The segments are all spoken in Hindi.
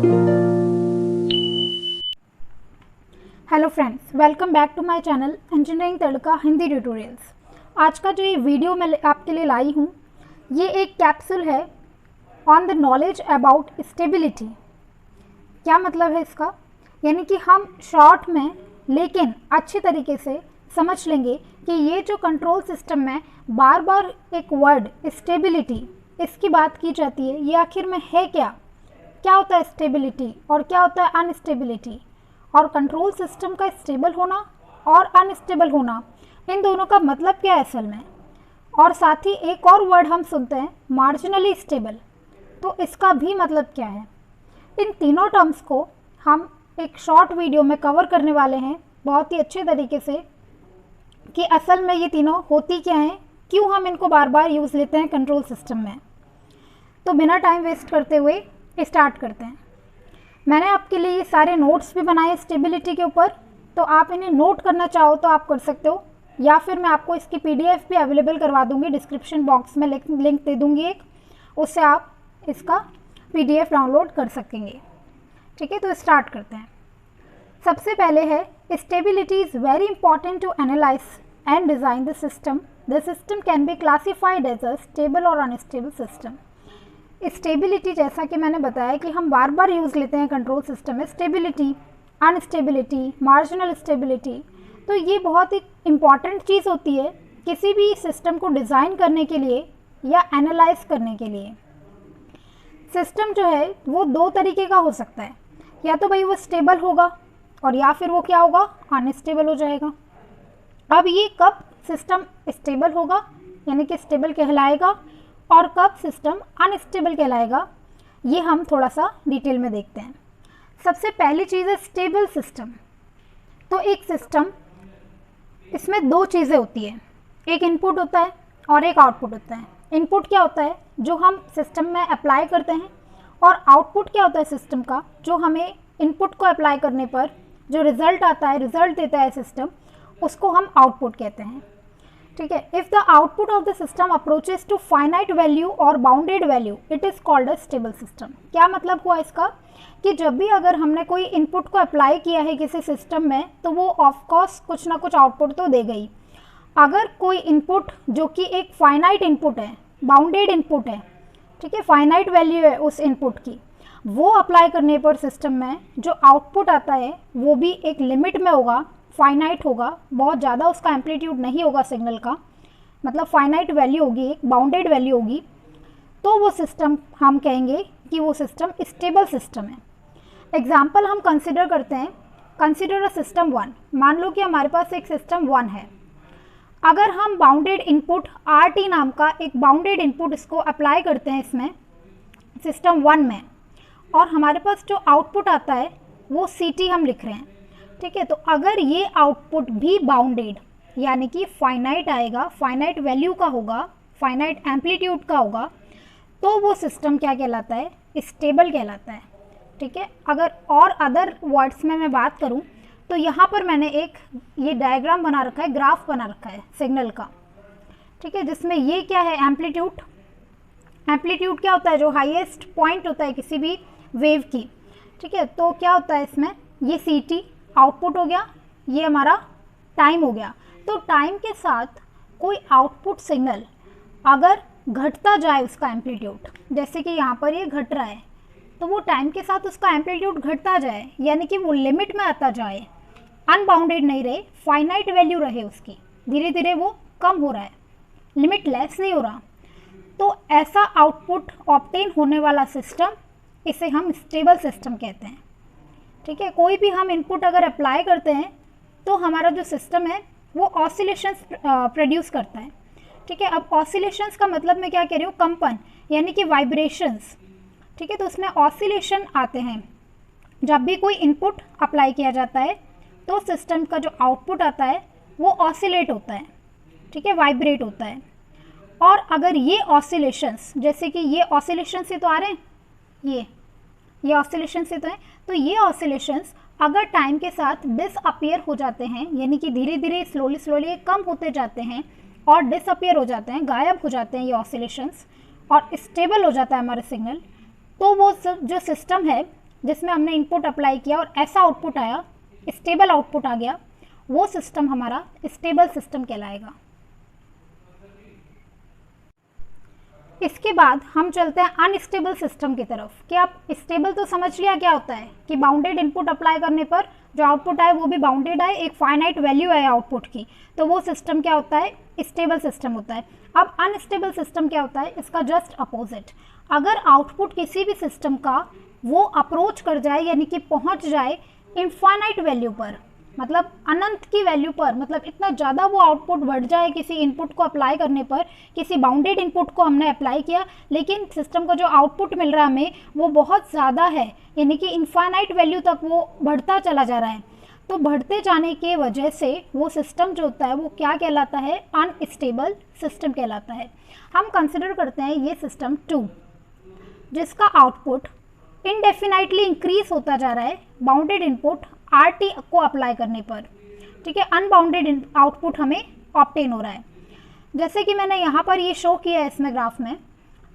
Hello friends, welcome back to my channel engineering Tadka Hindi tutorials. आज का जो ये वीडियो मैं आपके लिए लाई हूँ, ये एक कैप्सूल है on the knowledge about stability. क्या मतलब है इसका? यानी कि हम शॉर्ट में लेकिन अच्छे तरीके से समझ लेंगे कि ये जो कंट्रोल सिस्टम में बार बार एक वर्ड स्टेबिलिटी इसकी बात की जाती है, ये आखिर में है क्या? क्या होता है स्टेबिलिटी और क्या होता है अनस्टेबिलिटी? और कंट्रोल सिस्टम का स्टेबल होना और अनस्टेबल होना, इन दोनों का मतलब क्या है असल में? और साथ ही एक और वर्ड हम सुनते हैं मार्जिनली स्टेबल, तो इसका भी मतलब क्या है? इन तीनों टर्म्स को हम एक शॉर्ट वीडियो में कवर करने वाले हैं बहुत ही अच्छे तरीके से कि असल में ये तीनों होती क्या हैं, क्यों हम इनको बार बार यूज़ लेते हैं कंट्रोल सिस्टम में। तो बिना टाइम वेस्ट करते हुए स्टार्ट करते हैं। मैंने आपके लिए ये सारे नोट्स भी बनाए स्टेबिलिटी के ऊपर, तो आप इन्हें नोट करना चाहो तो आप कर सकते हो, या फिर मैं आपको इसकी PDF भी अवेलेबल करवा दूंगी, डिस्क्रिप्शन बॉक्स में लिंक दे दूंगी एक, उससे आप इसका PDF डाउनलोड कर सकेंगे। ठीक है, तो स्टार्ट करते हैं। सबसे पहले है stability is very important to analyse and design the system. The system can be classified as a stable और अनस्टेबल सिस्टम। स्टेबिलिटी, जैसा कि मैंने बताया कि हम बार बार यूज़ लेते हैं कंट्रोल सिस्टम में, स्टेबिलिटी, अनस्टेबिलिटी, मार्जिनल स्टेबिलिटी, तो ये बहुत ही इम्पॉर्टेंट चीज़ होती है किसी भी सिस्टम को डिज़ाइन करने के लिए या एनालाइज करने के लिए। सिस्टम जो है वो दो तरीके का हो सकता है, या तो भाई वो स्टेबल होगा और या फिर वो क्या होगा, अनस्टेबल हो जाएगा। अब ये कब सिस्टम स्टेबल होगा यानी कि स्टेबल कहलाएगा और कब सिस्टम अनस्टेबल कहलाएगा, ये हम थोड़ा सा डिटेल में देखते हैं। सबसे पहली चीज़ है स्टेबल सिस्टम। तो एक सिस्टम, इसमें दो चीज़ें होती है, एक इनपुट होता है और एक आउटपुट होता है। इनपुट क्या होता है जो हम सिस्टम में अप्लाई करते हैं, और आउटपुट क्या होता है सिस्टम का, जो हमें इनपुट को अप्लाई करने पर जो रिज़ल्ट आता है, रिज़ल्ट देता है सिस्टम, उसको हम आउटपुट कहते हैं। ठीक है, if the output of the system approaches to finite value और bounded value, it is called a stable system. क्या मतलब हुआ इसका कि जब भी अगर हमने कोई इनपुट को अप्लाई किया है किसी सिस्टम में, तो वो ऑफकोर्स कुछ ना कुछ आउटपुट तो देगा ही। अगर कोई इनपुट जो कि एक फाइनाइट इनपुट है, बाउंडेड इनपुट है, ठीक है, फाइनाइट वैल्यू है उस इनपुट की, वो अप्लाई करने पर सिस्टम में जो आउटपुट आता है वो भी एक लिमिट में होगा, फाइनाइट होगा, बहुत ज़्यादा उसका एम्पलीट्यूड नहीं होगा सिग्नल का, मतलब फाइनाइट वैल्यू होगी, एक बाउंडेड वैल्यू होगी, तो वो सिस्टम हम कहेंगे कि वो सिस्टम स्टेबल सिस्टम है। एग्जाम्पल हम कंसिडर करते हैं, कंसिडर अ सिस्टम 1। मान लो कि हमारे पास एक सिस्टम 1 है। अगर हम बाउंडेड इनपुट RT नाम का एक बाउंडेड इनपुट इसको अप्लाई करते हैं इसमें सिस्टम 1 में, और हमारे पास जो आउटपुट आता है वो CT हम लिख रहे हैं। ठीक है, तो अगर ये आउटपुट भी बाउंडेड यानी कि फाइनाइट आएगा, फाइनाइट वैल्यू का होगा, फाइनाइट एम्पलीट्यूड का होगा, तो वो सिस्टम क्या कहलाता है, स्टेबल कहलाता है। ठीक है, अगर और अदर वर्ड्स में मैं बात करूं तो यहाँ पर मैंने एक ये डायग्राम बना रखा है, ग्राफ बना रखा है सिग्नल का। ठीक है, जिसमें ये क्या है, एम्पलीट्यूड। एम्पलीट्यूड क्या होता है, जो हाईएस्ट पॉइंट होता है किसी भी वेव की। ठीक है, तो क्या होता है इसमें, ये CT आउटपुट हो गया, ये हमारा टाइम हो गया। तो टाइम के साथ कोई आउटपुट सिग्नल अगर घटता जाए उसका एम्पलीट्यूड, जैसे कि यहाँ पर ये घट रहा है, तो वो टाइम के साथ उसका एम्पलीट्यूड घटता जाए, यानी कि वो लिमिट में आता जाए, अनबाउंडेड नहीं रहे, फाइनाइट वैल्यू रहे उसकी, धीरे धीरे वो कम हो रहा है, लिमिटलेस नहीं हो रहा, तो ऐसा आउटपुट ऑब्टेन होने वाला सिस्टम, इसे हम स्टेबल सिस्टम कहते हैं। ठीक है, कोई भी हम इनपुट अगर अप्लाई करते हैं तो हमारा जो सिस्टम है वो ऑसिलेशंस प्रोड्यूस करता है। ठीक है, अब ऑसिलेशंस का मतलब मैं क्या कह रही हूँ, कंपन यानी कि वाइब्रेशंस। ठीक है, तो उसमें ऑसिलेशन आते हैं। जब भी कोई इनपुट अप्लाई किया जाता है तो सिस्टम का जो आउटपुट आता है वो ऑसिलेट होता है, ठीक है, वाइब्रेट होता है। और अगर ये ऑसिलेशंस, जैसे कि ये ऑसिलेशन से तो आ रहे हैं, ये ऑसिलेशन से तो हैं, तो ये ऑसिलेशंस अगर टाइम के साथ डिसअपियर हो जाते हैं, यानी कि धीरे धीरे स्लोली कम होते जाते हैं और डिसअपियर हो जाते हैं, गायब हो जाते हैं ये ऑसिलेशंस, और स्टेबल हो जाता है हमारा सिग्नल, तो वो जो सिस्टम है जिसमें हमने इनपुट अप्लाई किया और ऐसा आउटपुट आया, स्टेबल आउटपुट आ गया, वो सिस्टम हमारा स्टेबल सिस्टम कहलाएगा। इसके बाद हम चलते हैं अनस्टेबल सिस्टम की तरफ। कि आप स्टेबल तो समझ लिया क्या होता है, कि बाउंडेड इनपुट अप्लाई करने पर जो आउटपुट आए वो भी बाउंडेड आए, एक फाइनाइट वैल्यू है आउटपुट की, तो वो सिस्टम क्या होता है, स्टेबल सिस्टम होता है। अब अनस्टेबल सिस्टम क्या होता है, इसका जस्ट अपोजिट। अगर आउटपुट किसी भी सिस्टम का वो अप्रोच कर जाए, यानी कि पहुंच जाए इनफाइनाइट वैल्यू पर, मतलब अनंत की वैल्यू पर, मतलब इतना ज़्यादा वो आउटपुट बढ़ जाए किसी इनपुट को अप्लाई करने पर, किसी बाउंडेड इनपुट को हमने अप्लाई किया लेकिन सिस्टम को जो आउटपुट मिल रहा है हमें वो बहुत ज़्यादा है, यानी कि इनफाइनाइट वैल्यू तक वो बढ़ता चला जा रहा है, तो बढ़ते जाने के वजह से वो सिस्टम जो होता है वो क्या कहलाता है, अनस्टेबल सिस्टम कहलाता है। हम कंसिडर करते हैं ये सिस्टम 2 जिसका आउटपुट इनडेफिनाइटली इंक्रीज होता जा रहा है बाउंडेड इनपुट RT को अप्लाई करने पर, ठीक है, अनबाउंडेड आउटपुट हमें ऑब्टेन हो रहा है। जैसे कि मैंने यहाँ पर ये शो किया है इसमें ग्राफ में,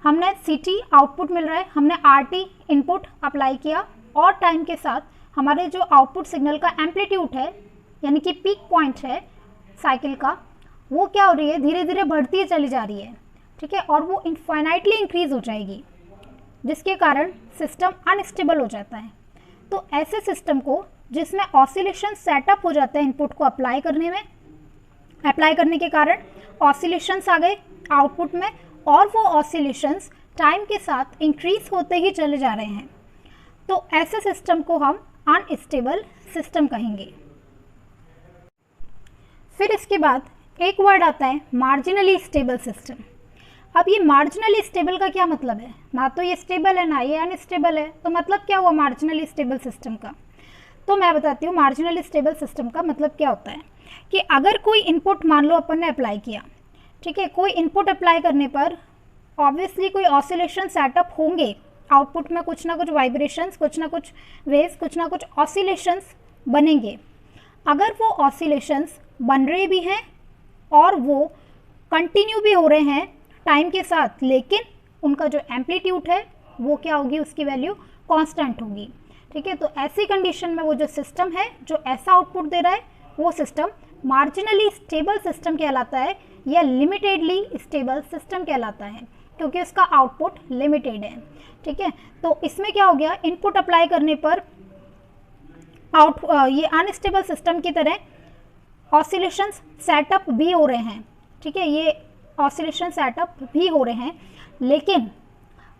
हमने CT आउटपुट मिल रहा है, हमने RT इनपुट अप्लाई किया और टाइम के साथ हमारे जो आउटपुट सिग्नल का एम्पलीट्यूड है, यानी कि पीक पॉइंट है साइकिल का, वो क्या हो रही है, धीरे धीरे बढ़ती चली जा रही है, ठीक है, और वो इनफाइनाइटली इंक्रीज हो जाएगी, जिसके कारण सिस्टम अनस्टेबल हो जाता है। तो ऐसे सिस्टम को जिसमें ऑसिलेशन सेटअप हो जाता है इनपुट को अप्लाई करने के कारण ऑसिलेशंस आ गए आउटपुट में, और वो ऑसिलेशंस टाइम के साथ इंक्रीज होते ही चले जा रहे हैं, तो ऐसे सिस्टम को हम अनस्टेबल सिस्टम कहेंगे। फिर इसके बाद एक वर्ड आता है मार्जिनली स्टेबल सिस्टम। अब ये मार्जिनली स्टेबल का क्या मतलब है, ना तो ये स्टेबल है ना ये अनस्टेबल है, तो मतलब क्या हुआ मार्जिनली स्टेबल सिस्टम का, तो मैं बताती हूँ मार्जिनली स्टेबल सिस्टम का मतलब क्या होता है। कि अगर कोई इनपुट मान लो अपन ने अप्लाई किया, ठीक है, कोई इनपुट अप्लाई करने पर ऑब्वियसली कोई ऑसिलेशन सेटअप होंगे आउटपुट में, कुछ ना कुछ वाइब्रेशंस, कुछ ना कुछ वेव्स, कुछ ना कुछ ऑसिलेशंस बनेंगे। अगर वो ऑसिलेशंस बन रहे भी हैं और वो कंटिन्यू भी हो रहे हैं टाइम के साथ, लेकिन उनका जो एम्पलीट्यूड है वो क्या होगी, उसकी वैल्यू कांस्टेंट होगी, ठीक है। तो ऐसी कंडीशन में वो जो सिस्टम है जो ऐसा आउटपुट दे रहा है वो सिस्टम मार्जिनली स्टेबल सिस्टम कहलाता है या लिमिटेडली स्टेबल सिस्टम कहलाता है, क्योंकि उसका आउटपुट लिमिटेड है, ठीक है। तो इसमें क्या हो गया, इनपुट अप्लाई करने पर ये अनस्टेबल सिस्टम की तरह ऑसिलेशंस सेटअप भी हो रहे हैं, ठीक है, ये ऑसिलेशन सेटअप भी हो रहे हैं, लेकिन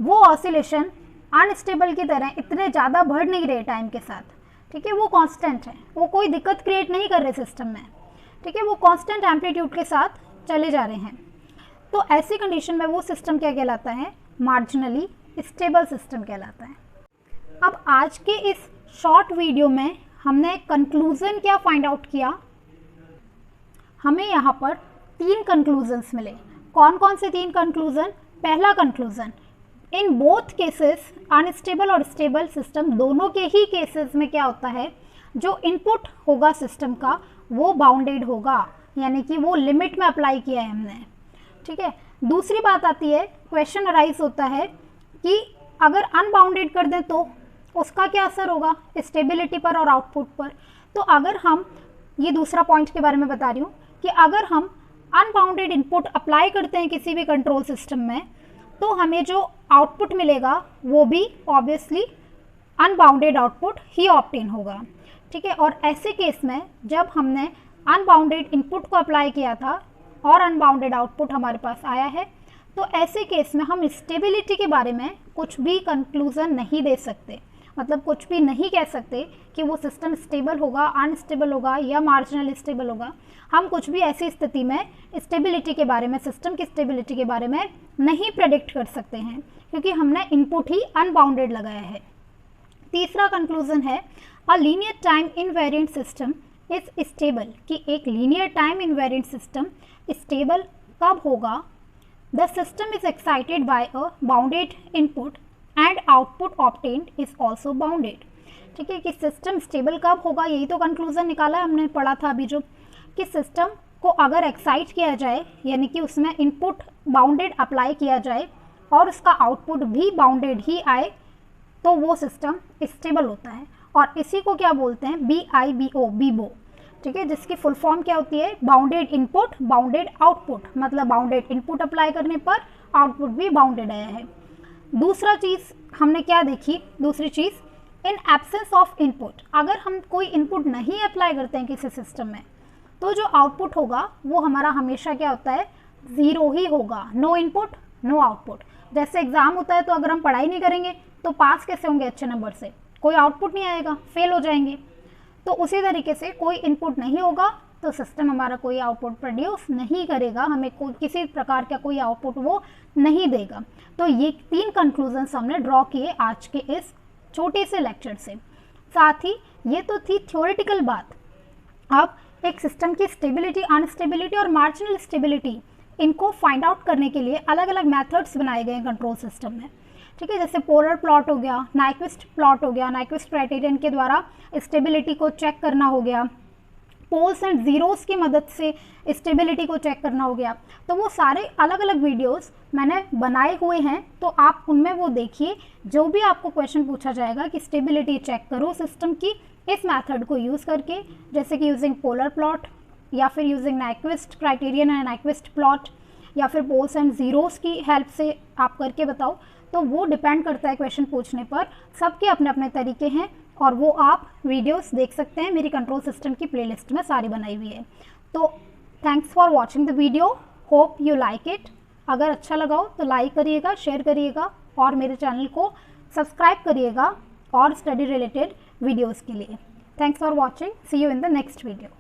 वो ऑसिलेशन अनस्टेबल की तरह इतने ज़्यादा बढ़ नहीं रहे टाइम के साथ, ठीक है, वो कांस्टेंट है, वो कोई दिक्कत क्रिएट नहीं कर रहे सिस्टम में, ठीक है, वो कांस्टेंट एम्पलीट्यूड के साथ चले जा रहे हैं। तो ऐसी कंडीशन में वो सिस्टम क्या कहलाता है, मार्जिनली स्टेबल सिस्टम कहलाता है। अब आज के इस शॉर्ट वीडियो में हमने कंक्लूजन क्या फाइंड आउट किया, हमें यहाँ पर 3 कंक्लूजन्स मिले। कौन कौन से 3 कंक्लूजन, पहला conclusion, in both cases unstable और स्टेबल सिस्टम दोनों के ही केसेस में क्या होता है, जो इनपुट होगा सिस्टम का वो बाउंडेड होगा, यानी कि वो लिमिट में अप्लाई किया है हमने, ठीक है। दूसरी बात आती है, क्वेश्चन अराइज होता है कि अगर अनबाउंडेड कर दें तो उसका क्या असर होगा स्टेबिलिटी पर और आउटपुट पर। तो अगर हम, ये दूसरा पॉइंट के बारे में बता रही हूँ, कि अगर हम अनबाउंडेड इनपुट अप्लाई करते हैं किसी भी कंट्रोल सिस्टम में, तो हमें जो आउटपुट मिलेगा वो भी ऑब्वियसली अनबाउंडेड आउटपुट ही ऑब्टेन होगा, ठीक है। और ऐसे केस में जब हमने अनबाउंडेड इनपुट को अप्लाई किया था और अनबाउंडेड आउटपुट हमारे पास आया है, तो ऐसे केस में हम स्टेबिलिटी के बारे में कुछ भी कंक्लूजन नहीं दे सकते, मतलब कुछ भी नहीं कह सकते कि वो सिस्टम स्टेबल होगा, अनस्टेबल होगा या मार्जिनली स्टेबल होगा। हम कुछ भी ऐसी स्थिति में स्टेबिलिटी के बारे में, सिस्टम की स्टेबिलिटी के बारे में नहीं प्रेडिक्ट कर सकते हैं, क्योंकि हमने इनपुट ही अनबाउंडेड लगाया है। तीसरा कंक्लूजन है, a linear time invariant system is stable, कि एक linear time invariant system stable कब होगा, the system is excited by a bounded input and output obtained is also bounded, ठीक है। कि सिस्टम स्टेबल कब होगा, यही तो कंक्लूजन निकाला हमने, पढ़ा था अभी जो, कि सिस्टम को अगर एक्साइट किया जाए, यानी कि उसमें इनपुट बाउंडेड अप्लाई किया जाए और उसका आउटपुट भी बाउंडेड ही आए, तो तो वो सिस्टम स्टेबल होता है। और इसी को क्या बोलते हैं, BIBO, बीबो, ठीक है, जिसकी फुल फॉर्म क्या होती है, बाउंडेड इनपुट बाउंडेड आउटपुट, मतलब बाउंडेड इनपुट अप्लाई करने पर आउटपुट भी बाउंडेड आया है। दूसरा चीज़ हमने क्या देखी, दूसरी चीज़, इन एब्सेंस ऑफ इनपुट, अगर हम कोई इनपुट नहीं अप्लाई करते हैं किसी सिस्टम में, तो जो आउटपुट होगा वो हमारा हमेशा क्या होता है, ज़ीरो ही होगा। No input no output. जैसे एग्ज़ाम होता है तो अगर हम पढ़ाई नहीं करेंगे तो पास कैसे होंगे अच्छे नंबर से, कोई आउटपुट नहीं आएगा, फेल हो जाएंगे। तो उसी तरीके से कोई इनपुट नहीं होगा तो सिस्टम हमारा कोई आउटपुट प्रोड्यूस नहीं करेगा, हमें कोई किसी प्रकार का कोई आउटपुट वो नहीं देगा। तो ये 3 कंक्लूजन्स हमने ड्रॉ किए आज के इस छोटे से लेक्चर से। साथ ही ये तो थी थ्योरेटिकल बात। अब एक सिस्टम की स्टेबिलिटी, अनस्टेबिलिटी और मार्जिनल स्टेबिलिटी, इनको फाइंड आउट करने के लिए अलग अलग मेथड्स बनाए गए हैं कंट्रोल सिस्टम में, ठीक है। जैसे पोलर प्लॉट हो गया, नाइक्विस्ट प्लॉट हो गया, नाइक्विस्ट क्राइटेरियन के द्वारा स्टेबिलिटी को चेक करना हो गया, पोल्स एंड ज़ीरोस की मदद से स्टेबिलिटी को चेक करना हो गया। तो वो सारे अलग अलग वीडियोस मैंने बनाए हुए हैं, तो आप उनमें वो देखिए। जो भी आपको क्वेश्चन पूछा जाएगा कि स्टेबिलिटी चेक करो सिस्टम की इस मेथड को यूज़ करके, जैसे कि यूजिंग पोलर प्लॉट या फिर using Nyquist criterion and Nyquist plot या फिर पोल्स एंड ज़ीरोस की हेल्प से आप करके बताओ, तो वो डिपेंड करता है क्वेश्चन पूछने पर। सबके अपने अपने तरीके हैं और वो आप वीडियोस देख सकते हैं, मेरी कंट्रोल सिस्टम की प्लेलिस्ट में सारी बनाई हुई है। तो thanks for watching the video, hope you like it. अगर अच्छा लगा हो तो लाइक करिएगा, शेयर करिएगा और मेरे चैनल को सब्सक्राइब करिएगा और स्टडी रिलेटेड वीडियोज़ के लिए। Thanks for watching, see you in the next video.